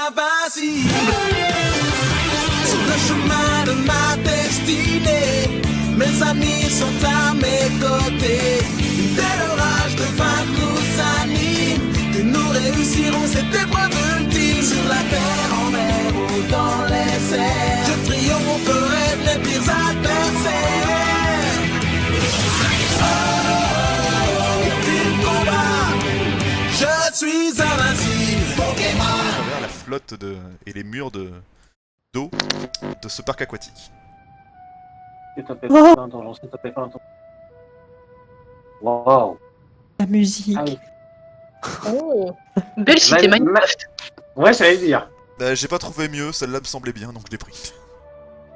invincible. Sur le chemin de ma destinée, mes amis sont à mes côtés. Une telle rage de vaincre nous anime, que nous réussirons cette épreuve ultime. Sur la terre, en mer ou dans les airs, je triompherai de mes pires adversaires. Je suis invincible, Pokémon. À travers la flotte et les murs d'eau de ce parc aquatique. Wow. La musique. Ah oui. Oh, belle cité Minecraft. Ouais, j'allais dire. Bah, j'ai pas trouvé mieux, celle-là me semblait bien, donc je l'ai pris.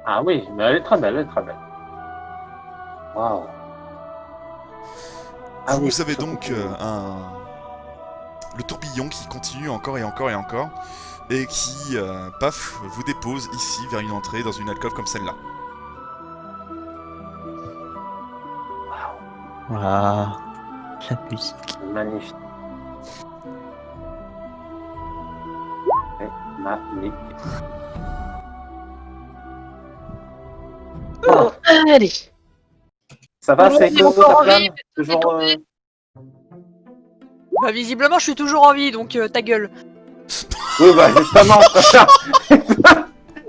Ah oui, mais elle est très belle, elle est très belle. Waouh. Vous avez donc le tourbillon qui continue encore et encore et encore, et qui, paf, vous dépose ici vers une entrée dans une alcôve comme celle-là. Waouh. La musique. Magnifique. Magnifique. Oh, allez. Ça va, Bon, c'est on est encore en vie, toujours. Bah visiblement je suis toujours en vie donc ta gueule. Oui, bah justement.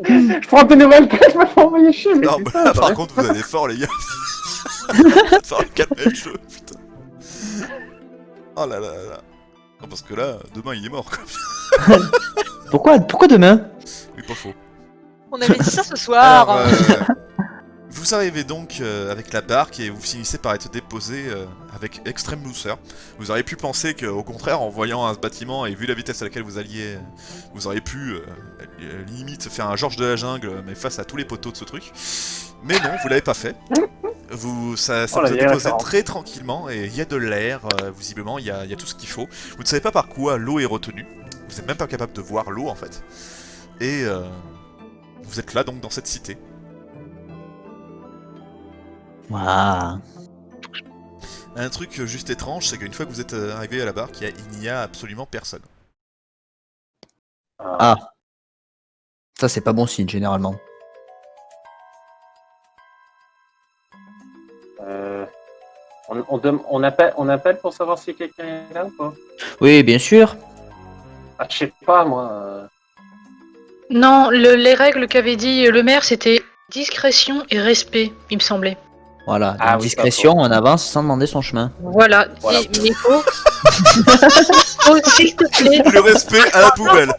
Je prends tes nouvelles que je me fais envoyer chier. Mais Non, c'est bah, ça, là, par ouais. contre, vous allez fort, les gars. Il va calmer le jeu, putain. Oh là là là. Non, parce que là, demain, il est mort, quoi. Pourquoi demain? Oui, pas faux. On avait dit ça ce soir. Alors, vous arrivez donc avec la barque et vous finissez par être déposé avec extrême douceur. Vous auriez pu penser qu'au contraire, en voyant ce bâtiment et vu la vitesse à laquelle vous alliez, vous auriez pu limite faire un Georges de la jungle, mais face à tous les poteaux de ce truc. Mais non, vous l'avez pas fait. Ça Oh, vous a la déposé référence. très tranquillement et il y a de l'air, visiblement, il y a tout ce qu'il faut. Vous ne savez pas par quoi l'eau est retenue. Vous n'êtes même pas capable de voir l'eau en fait. Et vous êtes là donc dans cette cité. Waouh. Un truc juste étrange, c'est qu'une fois que vous êtes arrivé à la barque, il n'y a absolument personne. Ah. Ça, c'est pas bon signe, généralement. On appelle pour savoir si quelqu'un est là ou pas. Oui, bien sûr. Ah, je sais pas, moi. Non, les règles qu'avait dit le maire, c'était discrétion et respect, il me semblait. Voilà, Ah donc oui, discrétion, on avance sans demander son chemin. Voilà, Voilà. et Nico, s'il te plaît, Le respect à la poubelle.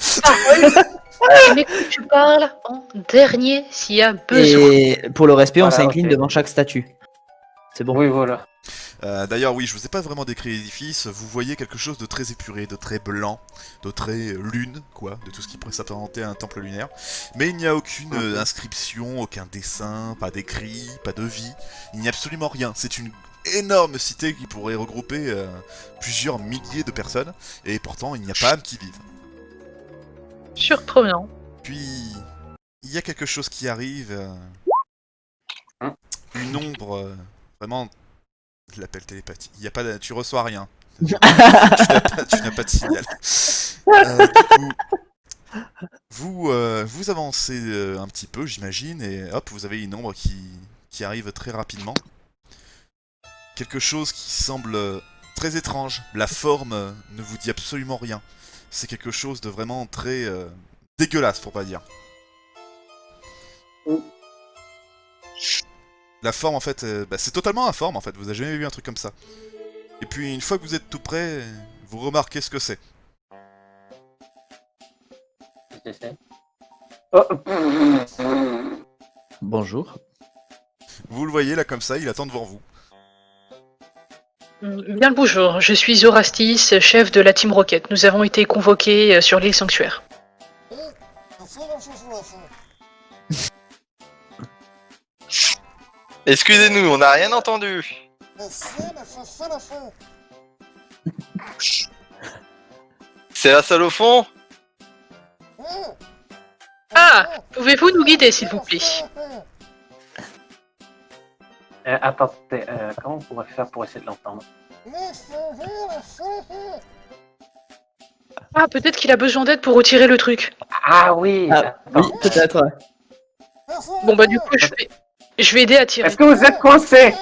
mais que tu parles en dernier s'il y a besoin. Et pour le respect, on Voilà, s'incline ok. devant chaque statue. C'est bon. Oui, voilà. D'ailleurs, oui, je vous ai pas vraiment décrit l'édifice. Vous voyez quelque chose de très épuré, de très blanc, de très lune, quoi, de tout ce qui pourrait s'apparenter à un temple lunaire. Mais il n'y a aucune inscription, aucun dessin, pas d'écrit, pas de vie. Il n'y a absolument rien. C'est une énorme cité qui pourrait regrouper plusieurs milliers de personnes. Et pourtant, il n'y a pas âme qui vive. Surprenant. Puis, il y a quelque chose qui arrive. Une ombre, vraiment, je l'appelle télépathie. Il y a pas de... Tu reçois rien. tu n'as pas de signal. Du coup, vous avancez un petit peu, j'imagine, et hop, vous avez une ombre qui arrive très rapidement. Quelque chose qui semble très étrange. La forme ne vous dit absolument rien. C'est quelque chose de vraiment très dégueulasse, pour pas dire. La forme, en fait, c'est totalement informe, en fait. Vous avez jamais vu un truc comme ça. Et puis, une fois que vous êtes tout près, vous remarquez ce que c'est. Oh. Bonjour. Vous le voyez, là, comme ça, il attend devant vous. Bien le bonjour, je suis Orastis, chef de la Team Rocket. Nous avons été convoqués sur l'île Sanctuaire. Excusez-nous, on n'a rien entendu. C'est la salle au fond? Ah, pouvez-vous nous guider, s'il vous plaît? Attendez, comment on pourrait faire pour essayer de l'entendre? Ah, peut-être qu'il a besoin d'aide pour retirer le truc. Ah oui. Ah, oui, peut-être. Bon bah du coup je vais aider à tirer. Est-ce que vous êtes coincé?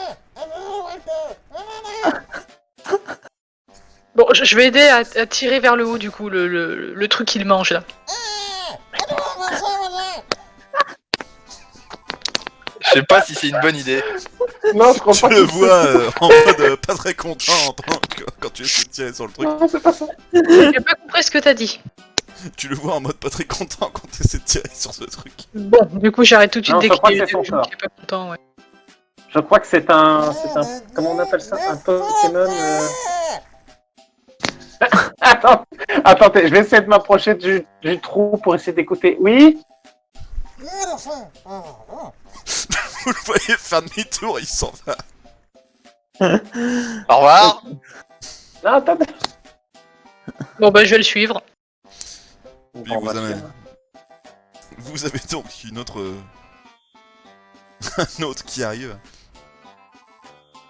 Bon, je vais aider à tirer vers le haut du coup le truc qu'il mange là. Je sais pas si c'est une bonne idée. Non, je crois Je pas. le vois en mode pas très content quand tu essaies de tirer sur le truc. Non, c'est pas ça. J'ai pas compris ce que t'as dit. Tu le vois en mode pas très content quand tu essaies de tirer sur ce truc. Bon, du coup j'arrête tout de suite Non, dès je crois qu'il que c'est son est corps. pas content, ouais. Je crois que c'est un. Comment on appelle ça? Un Pokémon. Attendez, je vais essayer de m'approcher du trou pour essayer d'écouter. Oui? Vous le voyez faire demi-tour, il s'en va. Au revoir. Non, attendez. Bon bah je vais le suivre. Puis Bon, bah, vous avez donc une autre... un autre qui arrive.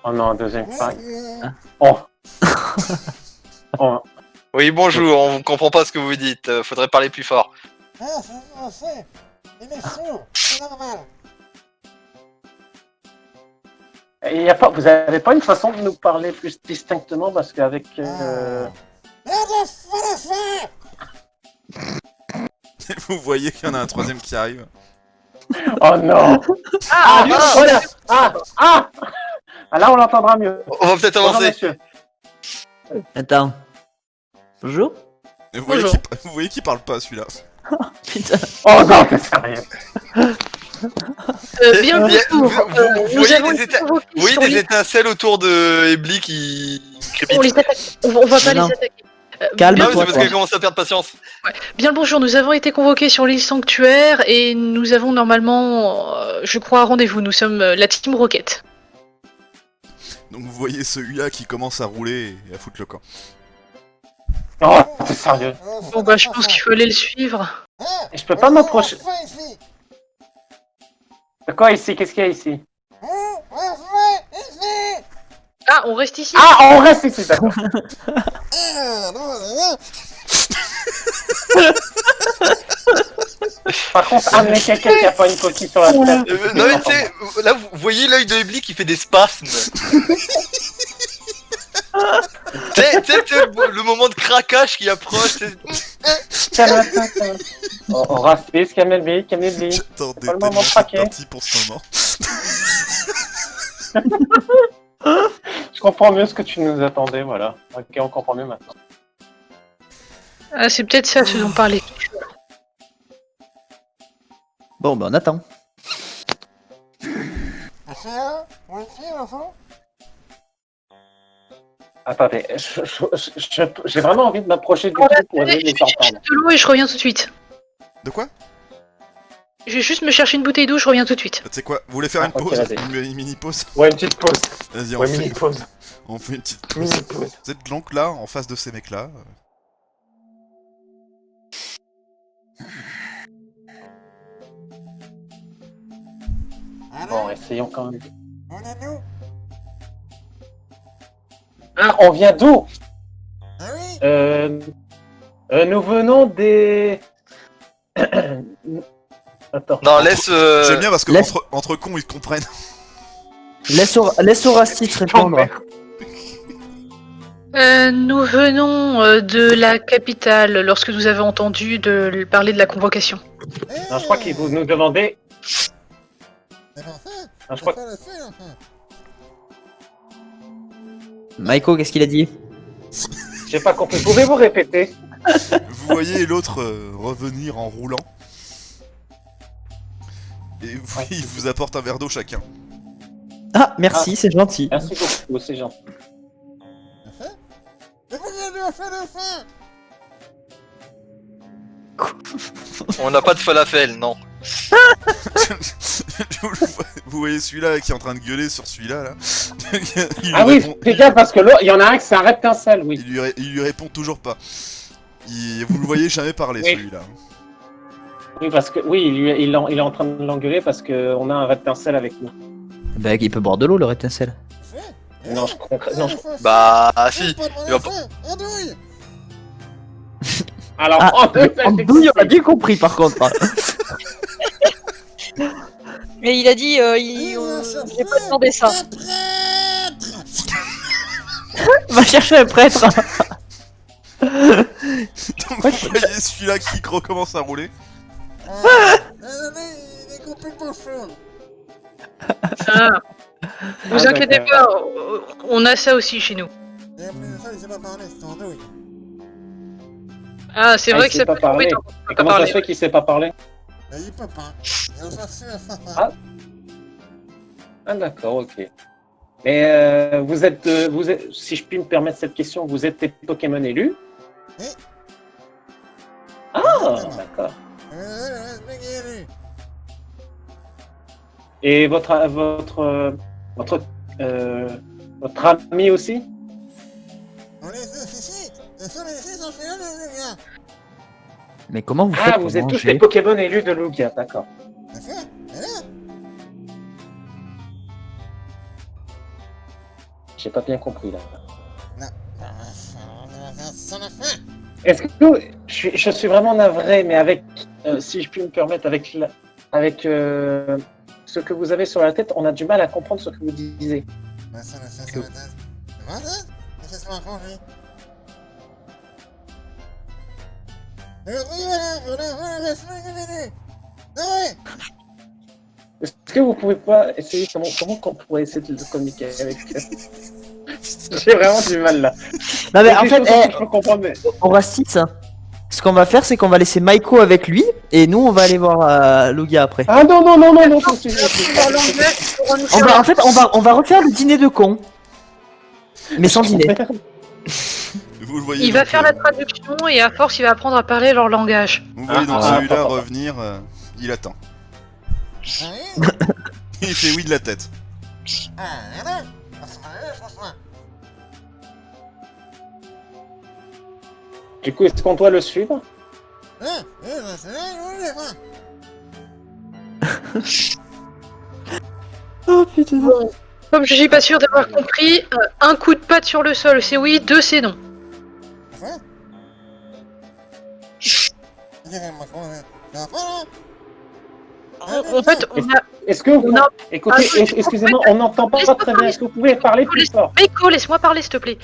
Oh non, un deuxième pack. Oh. Oh. Oui, bonjour, on comprend pas ce que vous dites. Faudrait parler plus fort. Et y a pas, vous avez pas une façon de nous parler plus distinctement parce qu'avec. Vous voyez qu'il y en a un troisième qui arrive. Oh non! Ah, Voilà! Ah, là on l'entendra mieux. On va peut-être Bonjour, avancer. monsieur. Attends. Bonjour. Et Bonjour. vous voyez qu'il parle pas celui-là. Putain. Oh non, t'es sérieux? bien Il y a- bonjour. vous Nous voyez avons des été convoqués Vous voyez sur des les- étincelles autour de Ebli qui on les crépitent. attaque. On va pas Non. les attaquer. Calme-toi, Non, mais c'est parce toi. qu'elle commence à perdre patience. Bien le bonjour, nous avons été convoqués sur l'île sanctuaire et nous avons normalement, je crois, un rendez-vous. Nous sommes la Team Rocket. Donc vous voyez celui-là qui commence à rouler et à foutre le camp. Oh, t'es sérieux? Bon bah je pense qu'il faut aller le suivre. Et je peux pas m'approcher. De quoi ici? Qu'est-ce qu'il y a ici? Ah, on reste ici. Ah, on reste ici, d'accord. Par contre, amenez quelqu'un qui a pas une coquille sur la tête. Non mais tu sais, là vous voyez l'œil de Ebli qui fait des spasmes. Tu sais, le moment de craquage qui approche. Calme-toi, calme-toi. On rafiste, calmez-le, calmez-le. J'attendais pas le moment tellement de cette craquer. partie pour ce moment. Je comprends mieux ce que tu nous attendais, voilà. Ok, on comprend mieux maintenant. Ah, c'est peut-être ça ce dont parlait. Bon, bah on attend. Attendez, j'ai vraiment envie de m'approcher du trou pour essayer de les entendre. De l'eau et je reviens tout de suite. De quoi? Je vais juste me chercher une bouteille d'eau, je reviens tout de suite. Tu sais quoi? Vous voulez faire Ah, une ok, pause? vas-y. Une mini-pause? Ouais, une petite pause. Vas-y, Ouais, mini pause. on fait une petite pause. Mini pause. Vous êtes donc là, en face de ces mecs-là. Bon, essayons quand même. Ah, on vient d'où? Nous venons des. Attends. Non, laisse. J'aime bien parce que laisse- entre cons ils comprennent. Laisse Horastis répondre. Nous venons de la capitale lorsque nous avons entendu parler de la convocation. Non, je crois qu'il vous nous demandez. Non, je crois que... Maiko, qu'est-ce qu'il a dit? J'ai pas compris. Pouvez-vous répéter? Vous voyez l'autre revenir en roulant. Et il vous apporte un verre d'eau chacun. Ah, merci, c'est gentil. Merci beaucoup, c'est gentil. On n'a pas de falafel, non. Vous voyez celui-là qui est en train de gueuler sur celui-là là. Il lui Ah oui, répond- fais gaffe parce que là, il y en a un qui c'est un reptincelle, oui. il lui répond toujours pas. Vous le voyez jamais parler Oui. celui-là. Oui, parce que oui, il est en train de l'engueuler parce qu'on a un reptincelle avec nous. Bah, il peut boire de l'eau, le rétincelle. Non, je Bah, si. Il va pas- Alors, Ah, en deux, ça en fait douille, on a que- bien compris par contre. Mais il a dit, j'ai pas demandé ça. Va chercher un prêtre. Donc vous voyez celui-là qui recommence à rouler. Il est complètement chaud. Ah, vous Ah, inquiétez d'accord. pas, on a ça aussi chez nous. Et en plus de ça, il sait pas parler, c'est en douille. Ah, c'est Ah, vrai il que sait ça pas peut parler. tomber Et pas comment ça parler. se fait qu'il sait pas parler? Mais il peut pas. Il a passé à ça. Ah. Ah, d'accord, ok. Mais vous êtes, si je puis me permettre cette question, vous êtes des Pokémon élus? Oui. Ah, Exactement. d'accord. Le mec est élu. Et votre ami aussi? On les deux ici. Et sur les ici, sont chez eux, les gars. Mais comment vous faites Ah, pour vous êtes tous manger les Pokémon élus de Lugia, d'accord. D'accord. Et là, J'ai pas bien compris là. ça l'a fait. Est-ce que je suis vraiment navré, mais avec, si je puis me permettre, avec ce que vous avez sur la tête, on a du mal à comprendre ce que vous disiez. Ben, ça l'a fait sur la tête. Voilà. Et c'est ce qu'on a changé. Voilà, c'est venu. Ah ouais. Est-ce que vous pouvez pas essayer comment qu'on pourrait essayer de communiquer avec eux? J'ai vraiment du mal là. Non mais Il y a en des fait, choses que je peux comprendre, mais... Orestis, ce qu'on va faire, c'est qu'on va laisser Maiko avec lui, et nous, on va aller voir Lugia après. Ah non, je suis... Leur langage, ils pourront nous faire En fait, on va refaire le dîner de con, mais sans dîner. Vous le voyez. Il va donc, faire la traduction et à force, il va apprendre à parler leur langage. Vous voyez donc Ah, celui-là ah, ah. revenir, il attend. Ah oui. Il fait oui de la tête. Ah, voilà. François. Du coup, est-ce qu'on doit le suivre? Ah, c'est là, il est là. Oh putain. Comme je suis pas sûr d'avoir compris, un coup de patte sur le sol, c'est oui, deux, c'est non. Quoi? Excusez-moi, comment ça va pas là? En fait, on a... Est-ce que vous... Non. Écoutez, Ah, je- excusez-moi, on n'entend pas Laisse-moi très bien. parler. Est-ce que vous pouvez parler plus fort? Maiko, laisse-moi parler, s'il te plaît.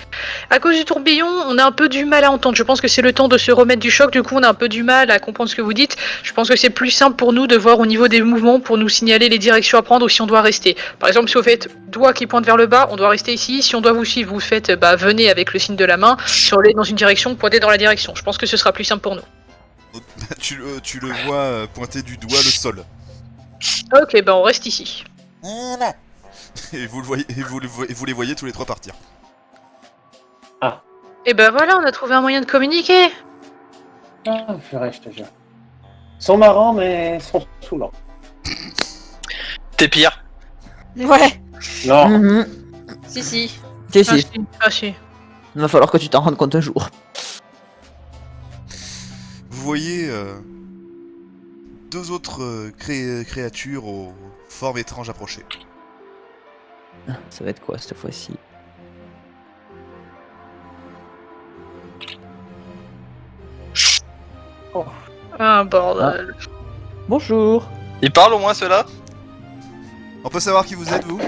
À cause du tourbillon, on a un peu du mal à entendre. Je pense que c'est le temps de se remettre du choc. Du coup, on a un peu du mal à comprendre ce que vous dites. Je pense que c'est plus simple pour nous de voir au niveau des mouvements pour nous signaler les directions à prendre ou si on doit rester. Par exemple, si vous faites doigt qui pointe vers le bas, on doit rester ici. Si on doit vous suivre, vous faites venez avec le signe de la main. Si on est dans une direction, pointez dans la direction. Je pense que ce sera plus simple pour nous. Tu le vois pointer du doigt le sol. Ok, on reste ici. Voilà. Et vous le voyez, et vous les voyez tous les trois partir. Et voilà, on a trouvé un moyen de communiquer. Ah, purée, je te jure. Ils sont marrants, mais ils sont saoulants. T'es pire. Ouais, Non. Mhm. si, si. Si, Ah, si. si. Ah, si. Il va falloir que tu t'en rendes compte un jour. Vous voyez deux autres créatures aux formes étranges approcher. Ça va être quoi cette fois-ci? Ah, bordel. Bonjour. Ils parlent au moins ceux-là? On peut savoir qui vous êtes, vous?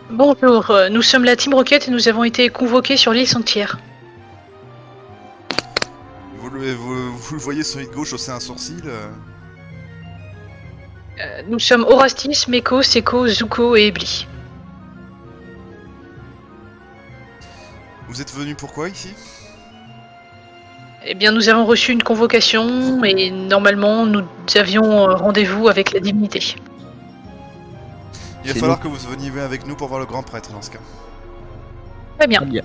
Bonjour, nous sommes la Team Rocket et nous avons été convoqués sur l'île Sanctuaire. Vous le voyez sur l'île gauche hausser un sourcil. Nous sommes Orastis, Meko, Seko, Zuko et Ebli. Vous êtes venu pourquoi ici? Eh bien, nous avons reçu une convocation et normalement, nous avions rendez-vous avec la divinité. Il va C'est falloir que vous veniez avec nous pour voir le grand prêtre dans ce cas. Très bien. Bien.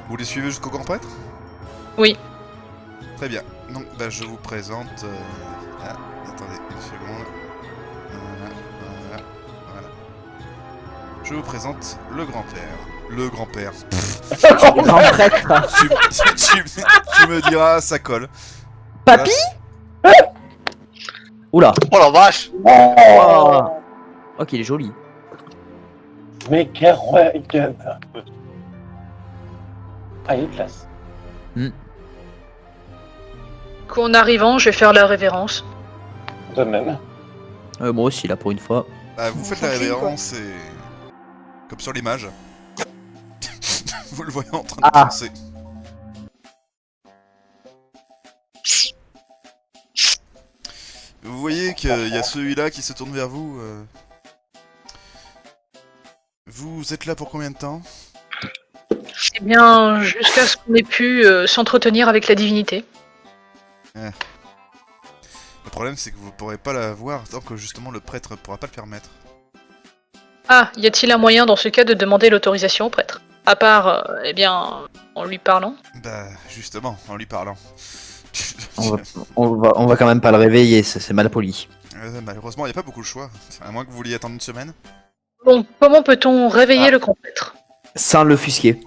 Vous les suivez jusqu'au grand prêtre? Oui. Très bien. Donc, je vous présente. Attendez une seconde. Voilà. Je vous présente le grand-père. Le grand-père. Grand prêtre. tu me diras, ça colle. Papy. Oula. Oh la vache! Oh. Ok, il est joli. Mais quel regarde. Ah, il est classe. qu'en arrivant, je vais faire la révérence. De même. Moi aussi, là, pour une fois. Bah, vous faites la révérence et... Comme sur l'image. Vous le voyez en train de Ah. penser. Vous voyez qu'il y a celui-là qui se tourne vers vous. Vous êtes là pour combien de temps? Eh bien, jusqu'à ce qu'on ait pu s'entretenir avec la divinité. Le problème, c'est que vous pourrez pas la voir tant que justement le prêtre ne pourra pas le permettre. Ah, y a-t-il un moyen dans ce cas de demander l'autorisation au prêtre? À part, eh bien, en lui parlant. Bah, justement, en lui parlant. On va quand même pas le réveiller, c'est mal poli. Malheureusement, il n'y a pas beaucoup de choix. À moins que vous vouliez attendre une semaine. Bon, comment peut-on réveiller le grand prêtre? Sans l'offusquer.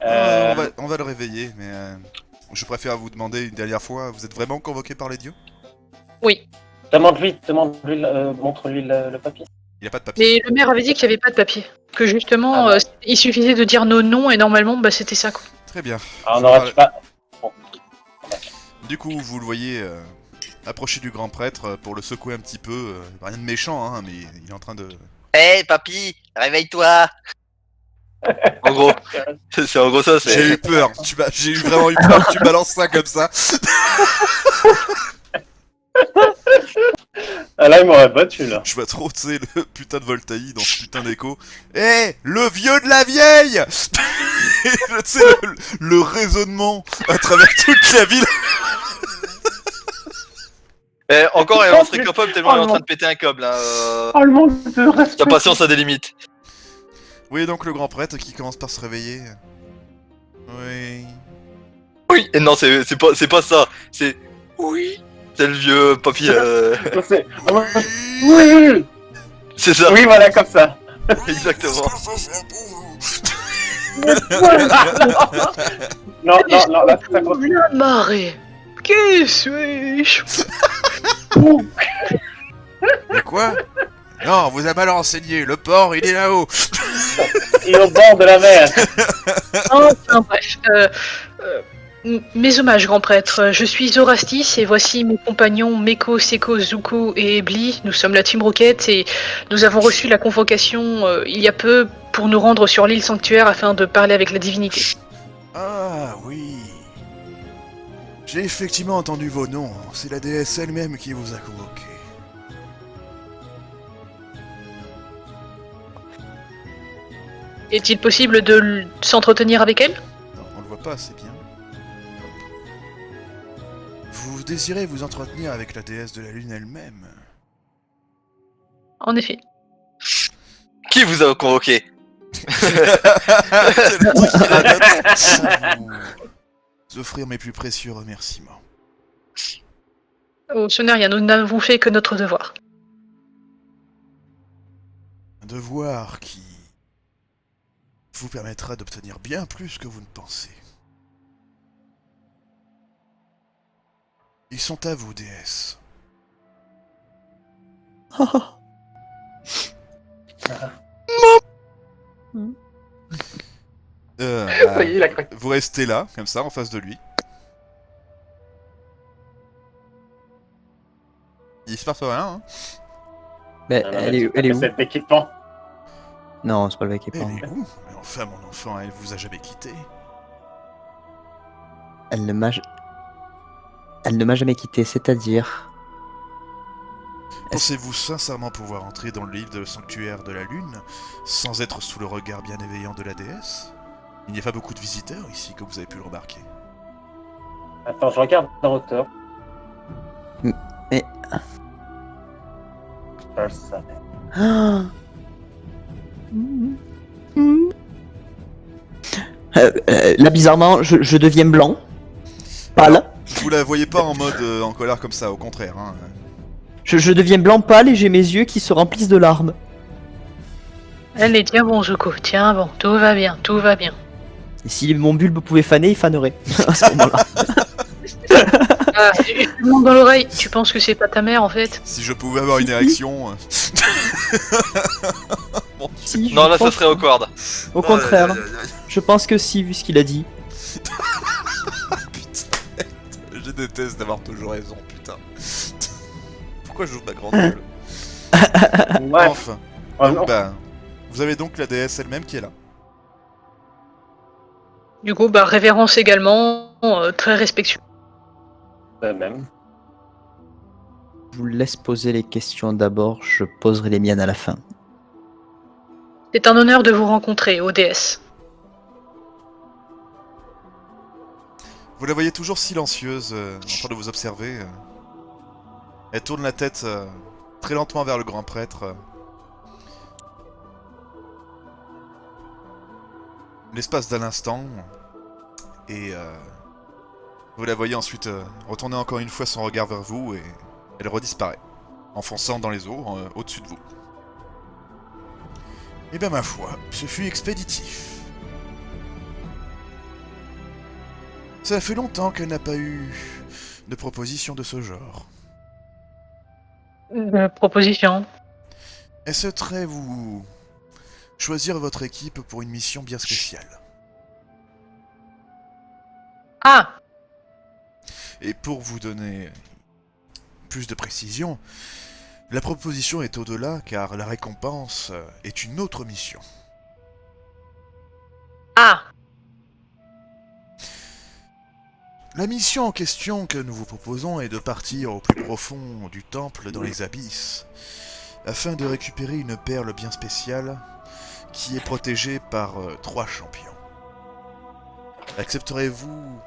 On va le réveiller, mais je préfère vous demander une dernière fois, vous êtes vraiment convoqué par les dieux? Oui, Demande-lui, montre-lui le papier. Il a pas de papier. mais le maire avait dit qu'il n'y avait pas de papier. Que justement, il suffisait de dire nos noms et normalement, bah c'était ça quoi. Très bien. Ah, on Je aurait parle- pas. Du coup, vous le voyez approcher du grand prêtre pour le secouer un petit peu. Rien de méchant, hein, mais il est en train de... Hé, papy, réveille-toi. En gros, c'est en gros ça, J'ai c'est... eu peur, j'ai vraiment eu peur que tu balances ça comme ça. Ah là, il m'aurait battu là. Je vois trop, tu sais, le putain de Voltaï dans ce putain d'écho. Eh, le vieux de la vieille. Et tu sais, le raisonnement à travers toute la ville. Encore, elle en serait capable tellement elle est en train de péter un câble. Hein. Oh, le manque de respect. Ta patience a des limites. Oui, donc le grand prêtre qui commence par se réveiller. Oui. Oui, et non, c'est pas ça. C'est... Oui. C'est le vieux papy. C'est- Oui. C'est ça, Oui, voilà, comme ça. exactement. Non, là, c'est ça continue. La marée. Que suis-je? Mais quoi? Non, on vous a mal renseigné, le port il est là-haut. Il est au bord de la mer. Enfin bref. Mes hommages, grand prêtre. Je suis Zorastis et voici mes compagnons Meko, Seko, Zuko et Ebli. Nous sommes la Team Rocket et nous avons reçu la convocation il y a peu pour nous rendre sur l'île sanctuaire afin de parler avec la divinité. Ah oui. J'ai effectivement entendu vos noms, c'est la déesse elle-même qui vous a convoqué. Est-il possible de s'entretenir avec elle? Non, on le voit pas assez bien. Vous désirez vous entretenir avec la déesse de la lune elle-même? En effet. Qui vous a convoqué? C'est le truc qui radote. Vous offrir mes plus précieux remerciements. Oh, ce n'est rien, nous n'avons fait que notre devoir. Un devoir qui vous permettra d'obtenir bien plus que vous ne pensez. Ils sont à vous, déesse. Oui, il a cru. Vous restez là, comme ça, en face de lui. Il se passe rien, hein. Mais elle est où? Cet équipement. Non, c'est pas le mec qui Elle parle. est où? Mais enfin, mon enfant, elle vous a jamais quitté. Elle ne m'a jamais quitté, c'est-à-dire... Pensez-vous sincèrement pouvoir entrer dans le livre de sanctuaire de la lune sans être sous le regard bienveillant de la déesse? Il n'y a pas beaucoup de visiteurs ici, comme vous avez pu le remarquer. Attends, je regarde en hauteur. Mais... Je le savais. Ah. Là, bizarrement, je deviens blanc. Pâle. Vous la voyez pas en mode en colère comme ça, au contraire. Hein. Je deviens blanc pâle et j'ai mes yeux qui se remplissent de larmes. Allez, tiens bon, Zuko, tiens bon, tout va bien, tout va bien. Et si mon bulbe pouvait faner, il fanerait. À ce moment-là. Ah, je te demande dans l'oreille, tu penses que c'est pas ta mère en fait? Si je pouvais avoir une érection... Bon, Si, je Non, là, ça pense- serait awkward. Au contraire, aïe, aïe, aïe. je pense que si, vu ce qu'il a dit. Putain, Je déteste d'avoir toujours raison, putain. Pourquoi je joue de ma grande gueule? Ouais. Enfin. Oh Donc, non. bah, vous avez donc la déesse elle-même qui est là. Du coup, bah, révérence également, très respectueux. Même. Je vous laisse poser les questions d'abord, je poserai les miennes à la fin. C'est un honneur de vous rencontrer, ODS. Vous la voyez toujours silencieuse, en train de vous observer. Elle tourne la tête très lentement vers le grand prêtre. L'espace d'un instant. Et vous la voyez ensuite retourner encore une fois son regard vers vous et elle redisparaît, enfonçant dans les eaux au-dessus de vous. Eh bien ma foi, ce fut expéditif. Ça fait longtemps qu'elle n'a pas eu de proposition de ce genre. Proposition. Elle souhaiterait vous choisir votre équipe pour une mission bien spéciale. Ah! Et pour vous donner plus de précision, la proposition est au-delà car la récompense est une autre mission. Ah! La mission en question que nous vous proposons est de partir au plus profond du temple dans les abysses, afin de récupérer une perle bien spéciale qui est protégée par 3 champions. Accepterez-vous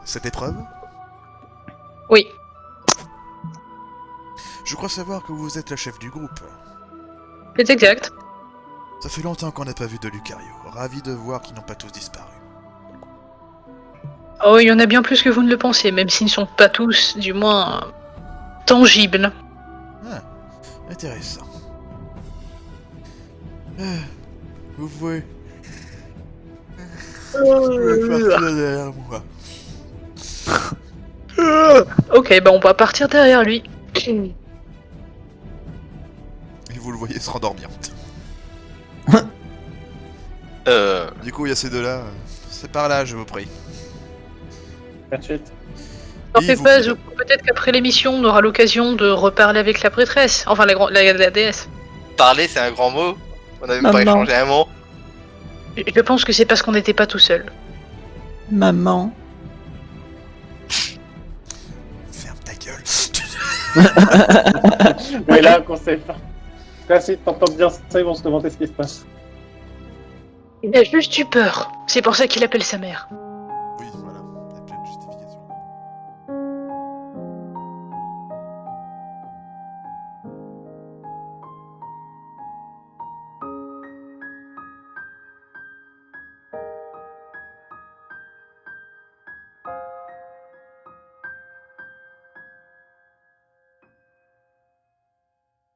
cette épreuve? Oui. Je crois savoir que vous êtes la chef du groupe. C'est exact. Ça fait longtemps qu'on n'a pas vu de Lucario. Ravi de voir qu'ils n'ont pas tous disparu. Oh, il y en a bien plus que vous ne le pensez, même s'ils ne sont pas tous, du moins, tangibles. Ah, intéressant. Vous pouvez... Je vais partir derrière moi. Ok, bah on va partir derrière lui. Et vous le voyez se rendormir. Du coup, il y a ces deux-là. C'est par là, je vous prie. Tout de suite. N'en Et fais vous, pas, madame. peut-être qu'après l'émission, on aura l'occasion de reparler avec la prêtresse. Enfin, la déesse. Parler, c'est un grand mot. On a même pas Maman. échangé un mot. Je pense que c'est parce qu'on n'était pas tout seul. Maman. Ferme ta gueule. Mais là, qu'on sait pas. Là, si t'entends bien ça, ils vont se demander ce qui se passe. Il a juste eu peur. C'est pour ça qu'il appelle sa mère.